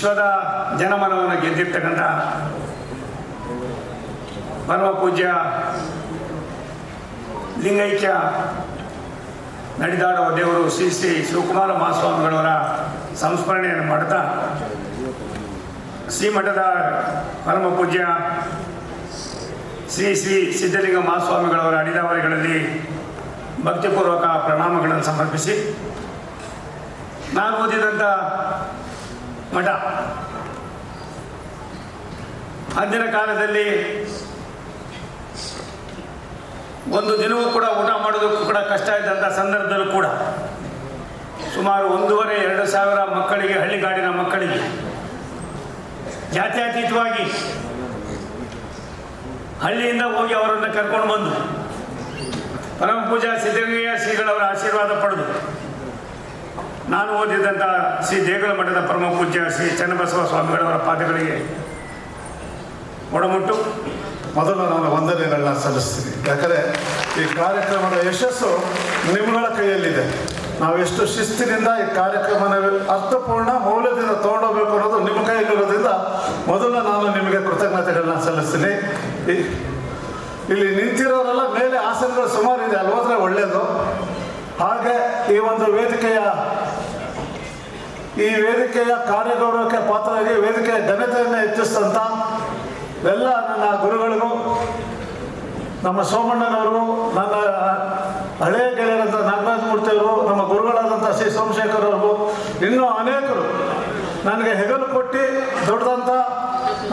ವಿಶ್ವದ ಜನಮನವನ್ನು ಗೆದ್ದಿರ್ತಕ್ಕಂಥ ಪರಮ ಪೂಜ್ಯ ಲಿಂಗೈಕ್ಯ ನಡೆದಾಡುವ ದೇವರು ಶ್ರೀ ಶ್ರೀ ಶಿವಕುಮಾರ ಮಹಾಸ್ವಾಮಿಗಳವರ ಸಂಸ್ಮರಣೆಯನ್ನು ಮಾಡ್ತಾ ಶ್ರೀಮಠದ ಪರಮ ಪೂಜ್ಯ ಶ್ರೀ ಶ್ರೀ ಸಿದ್ಧಲಿಂಗ ಮಹಾಸ್ವಾಮಿಗಳವರ ಅಡಿದಾವರಿಗಳಲ್ಲಿ ಭಕ್ತಿಪೂರ್ವಕ ಪ್ರಣಾಮಗಳನ್ನು ಸಮರ್ಪಿಸಿ, ನಾನು ಓದಿದಂಥ ಮಠ ಅಂದಿನ ಕಾಲದಲ್ಲಿ ಒಂದು ದಿನವೂ ಕೂಡ ಊಟ ಮಾಡೋದಕ್ಕೂ ಕೂಡ ಕಷ್ಟ ಇದ್ದಂಥ ಸಂದರ್ಭದಲ್ಲೂ ಕೂಡ ಸುಮಾರು 1,500-2,000 ಮಕ್ಕಳಿಗೆ, ಹಳ್ಳಿಗಾಡಿನ ಮಕ್ಕಳಿಗೆ ಜಾತ್ಯತೀತವಾಗಿ ಹಳ್ಳಿಯಿಂದ ಹೋಗಿ ಅವರನ್ನು ಕರ್ಕೊಂಡು ಬಂದು ಪರಮ ಪೂಜಾ ಸಿದ್ಧಗಂಗೆಯ ಶ್ರೀಗಳವರ ಆಶೀರ್ವಾದ ಪಡೆದು ನಾನು ಓದಿದಂಥ ಶ್ರೀ ದೇಗುಲ ಮಠದ ಪರಮ ಪೂಜ್ಯ ಶ್ರೀ ಚನ್ನಬಸವ ಸ್ವಾಮಿಗಳವರ ಪಾದಗಳಿಗೆ ಒಡಮುಟ್ಟು ಮೊದಲು ನಾನು ವಂದನೆಗಳನ್ನ ಸಲ್ಲಿಸ್ತೀನಿ. ಯಾಕಂದರೆ ಈ ಕಾರ್ಯಕ್ರಮದ ಯಶಸ್ಸು ನಿಮ್ಮಗಳ ಕೈಯಲ್ಲಿದೆ. ನಾವು ಎಷ್ಟು ಶಿಸ್ತಿನಿಂದ ಈ ಕಾರ್ಯಕ್ರಮನ ಅರ್ಥಪೂರ್ಣ ಮೌಲ್ಯದಿಂದ ತೊಗೊಂಡೋಗ್ಬೇಕು ಅನ್ನೋದು ನಿಮ್ಮ ಕೈಯಲ್ಲಿರೋದ್ರಿಂದ ಮೊದಲು ನಾನು ನಿಮಗೆ ಕೃತಜ್ಞತೆಗಳನ್ನ ಸಲ್ಲಿಸ್ತೀನಿ. ಇಲ್ಲಿ ನಿಂತಿರೋರೆಲ್ಲ ಮೇಲೆ ಆಸನಗಳು ಸುಮಾರು ಇದೆ, ಅಲ್ಲಿ ಹೋದರೆ ಒಳ್ಳೆಯದು. ಹಾಗೆ ಈ ಒಂದು ವೇದಿಕೆಯ ಕಾರ್ಯಗೌರವಕ್ಕೆ ಪಾತ್ರರಾಗಿ ವೇದಿಕೆಯ ಘನತೆಯನ್ನು ಹೆಚ್ಚಿಸಿದಂಥ ಎಲ್ಲ ನನ್ನ ಗುರುಗಳಿಗೂ, ನಮ್ಮ ಸೋಮಣ್ಣನವರು, ನನ್ನ ಹಳೆಯ ಗೆಳೆಯರಂಥ ನಾಗರಾಜ ಮೂರ್ತಿಯವರು, ನಮ್ಮ ಗುರುಗಳಾದಂಥ ಶ್ರೀ ಸೋಮಶೇಖರ್ ಅವ್ರಿಗೂ, ಇನ್ನೂ ಅನೇಕರು ನನಗೆ ಹೆಗಲು ಕೊಟ್ಟು ದೊಡ್ಡದಂಥ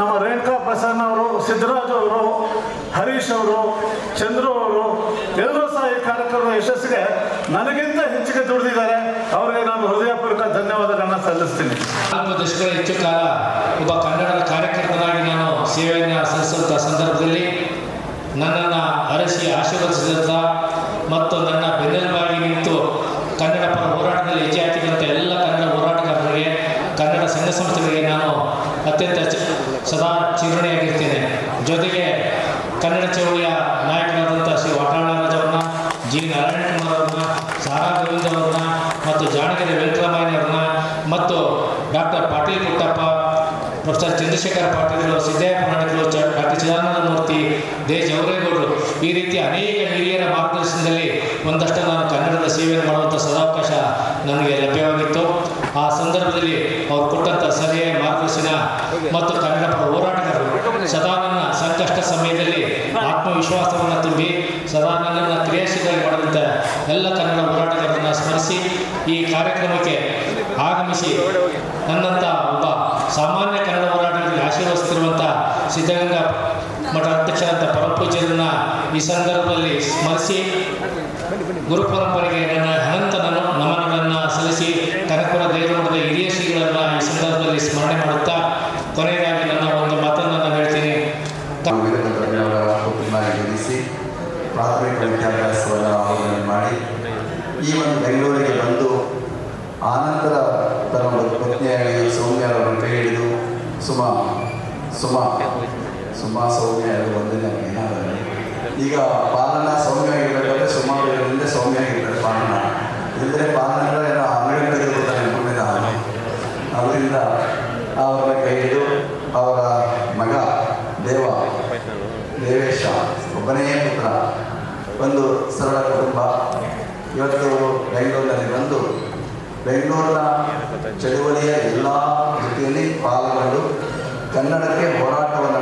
ನಮ್ಮ ರೇಣುಕಾ ಪ್ರಸನ್ನ ಅವರು, ಸಿದ್ದರಾಜು ಅವರು, ಹರೀಶ್ ಅವರು, ಚಂದ್ರು ಅವರು ಎಲ್ಲರೂ ಸಹ ಈ ಕಾರ್ಯಕ್ರಮದ ಯಶಸ್ಸಿಗೆ ನನಗಿಂತ ಹೆಚ್ಚಿಗೆ ದುಡಿದಿದ್ದಾರೆ. ಅವರಿಗೆ ನಾನು ಹೃದಯಪೂರ್ವಕ ಧನ್ಯವಾದಗಳನ್ನ ಸಲ್ಲಿಸ್ತೀನಿ. 4 ದಶಕಗಳ ಹೆಚ್ಚು ಕಾಲ ಒಬ್ಬ ಕನ್ನಡದ ಕಾರ್ಯಕರ್ತನಾಗಿ ನಾನು ಸೇವೆಯನ್ನು ಸಲ್ಲಿಸಿದಂಥ ಸಂದರ್ಭದಲ್ಲಿ ನನ್ನನ್ನು ಅರಸಿ ಆಶೀರ್ವದಿಸಿದಂಥ ಮತ್ತು ನನ್ನ ಬೆನ್ನೆಲುಬಾಗಿ ನಿಂತು ಕನ್ನಡ ಪರ ಹೋರಾಟದಲ್ಲಿ ಹೆಜ್ಜೆ ಹಾಕಿದಂಥ ಎಲ್ಲ ಕನ್ನಡ ಹೋರಾಟಗಾರರಿಗೆ, ಕನ್ನಡ ಸಂಘ ಸಂಸ್ಥೆಗಳಿಗೆ ನಾನು ಅತ್ಯಂತ ಸದಾ ಚಿರಋಣಿಯಾಗಿರ್ತೇನೆ. ಜೊತೆಗೆ ಕನ್ನಡ ಚಳವಳಿಯ ನಾಯಕರಾದಂಥ ಶ್ರೀ ವಾಟಾಳರಾಜವ್ರನ್ನ, ಜಿ ನಾರಾಯಣಕುಮಾರ್ ಅವ್ರನ್ನ, ಸಾರಾ ಗೋವಿಂದ ಅವ್ರನ್ನ ಮತ್ತು ಜಾಣಗೆರೆ ವೆಂಕಟರಾಮಯ್ಯನವ್ರನ್ನ ಮತ್ತು ಡಾಕ್ಟರ್ ಪಾಟೀಲ್ ಪುಟ್ಟಪ್ಪ, ಪ್ರೊಫೆಸರ್ ಚಂದ್ರಶೇಖರ್ ಪಾಟೀಲ್, ಸಿದ್ದಯ್ಯ ಪುರಾಣಿಕರು, ಡಾಕ್ಟರ್ ಚಿದಾನಂದ ಮೂರ್ತಿ, ದೇ ಜವರೇಗೌಡರು, ಈ ರೀತಿ ಅನೇಕ ಹಿರಿಯರ ಮಾರ್ಗದರ್ಶನದಲ್ಲಿ ಒಂದಷ್ಟು ನಾನು ಕನ್ನಡದ ಸೇವೆಯನ್ನು ಮಾಡುವಂಥ ಸದಾವಕಾಶ ನನಗೆ ಲಭ್ಯವಾಗಿತ್ತು. ಆ ಸಂದರ್ಭದಲ್ಲಿ ಅವರು ಕೊಟ್ಟಂಥ ಸಲಹೆ, ಮಾರ್ಗದರ್ಶನ ಮತ್ತು ಕನ್ನಡ ಪರ ಹೋರಾಟಗಾರರು ಸದಾ ನನ್ನ ಸಂಕಷ್ಟ ಸಮಯದಲ್ಲಿ ಆತ್ಮವಿಶ್ವಾಸವನ್ನು ತುಂಬಿ ಸದಾ ನನ್ನನ್ನು ಕ್ರಿಯಾಶೀಲವಾಗಿ ಮಾಡಿದಂಥ ಎಲ್ಲ ಕನ್ನಡ ಹೋರಾಟಗಾರರನ್ನು ಸ್ಮರಿಸಿ ಈ ಕಾರ್ಯಕ್ರಮಕ್ಕೆ ಆಗಮಿಸಿ ನನ್ನಂಥ ಒಬ್ಬ ಸಾಮಾನ್ಯ ಕನ್ನಡ ಹೋರಾಟಗಾರರಿಗೆ ಆಶೀರ್ವದಿಸುತ್ತಿರುವಂಥ ಸಿದ್ಧಗಂಗಾ ಮಠ ಅಧ್ಯಕ್ಷರಾದ ಪರಮಪೂಜ್ಯರನ್ನು ಈ ಸಂದರ್ಭದಲ್ಲಿ ಸ್ಮರಿಸಿ ಗುರು ಪರಂಪರೆಗೆ ನನ್ನ ಅನಂತ ನಮನಗಳನ್ನು ಸಲ್ಲಿಸಿ ಕನಕಪುರ ದೇವರ ಮಠದ ಹಿರಿಯ ಶ್ರೀಗಳನ್ನು ಈ ಸಂದರ್ಭದಲ್ಲಿ ಸ್ಮರಣೆ ಮಾಡುತ್ತಾ ಕೊನೆಯದಾಗಿ ನನ್ನ ಒಂದು ಮಾತನ್ನು ನಾನು ಹೇಳ್ತೀನಿ. ಗೆಲ್ಲಿಸಿ ಪ್ರಾಥಮಿಕ ವಿದ್ಯಾಭ್ಯಾಸವನ್ನು ಮಾಡಿ ಈ ಒಂದು ಬೆಂಗಳೂರಿಗೆ ಬಂದು ಆನಂತರ ತನ್ನ ಪತ್ನಿಯಾಗಿ ಸೌಮ್ಯ ಅವರನ್ನು ಕೈ ಹಿಡಿದು ಸುಮಾ ಸೌಮ್ಯ ಒಂದನೇ ಏನಾದರೆ ಈಗ ಪಾಲನ ಸೌಮ್ಯ ಆಗಿರಬೇಕಾದ್ರೆ ಸುಮಾರು ಇದರಿಂದ ಸೌಮ್ಯ ಆಗಿರ್ತಾರೆ ಪಾಲನ ಇಲ್ಲದ್ರೆ ಪಾಲನ ಏನೋ ಅಂಗಡಿ ತೆಗೆದುಕೊಳ್ತಾನೆ ಅನ್ಕೊಂಡಿದ್ದ. ಅದರಿಂದ ಅವರನ್ನ ಕೈ ಹಿಡಿದು ಅವರ ಮಗ ದೇವೇಶ ಒಬ್ಬನೇ ಪುತ್ರ, ಒಂದು ಸರಳ ಕುಟುಂಬ ಇವತ್ತು ಬೆಂಗಳೂರಿನಲ್ಲಿ ಬಂದು ಬೆಂಗಳೂರಿನ ಚಳುವಳಿಯ ಎಲ್ಲ ಜೊತೆಯಲ್ಲಿ ಪಾಲ್ಗೊಂಡು ಕನ್ನಡಕ್ಕೆ ಹೋರಾಟವನ್ನು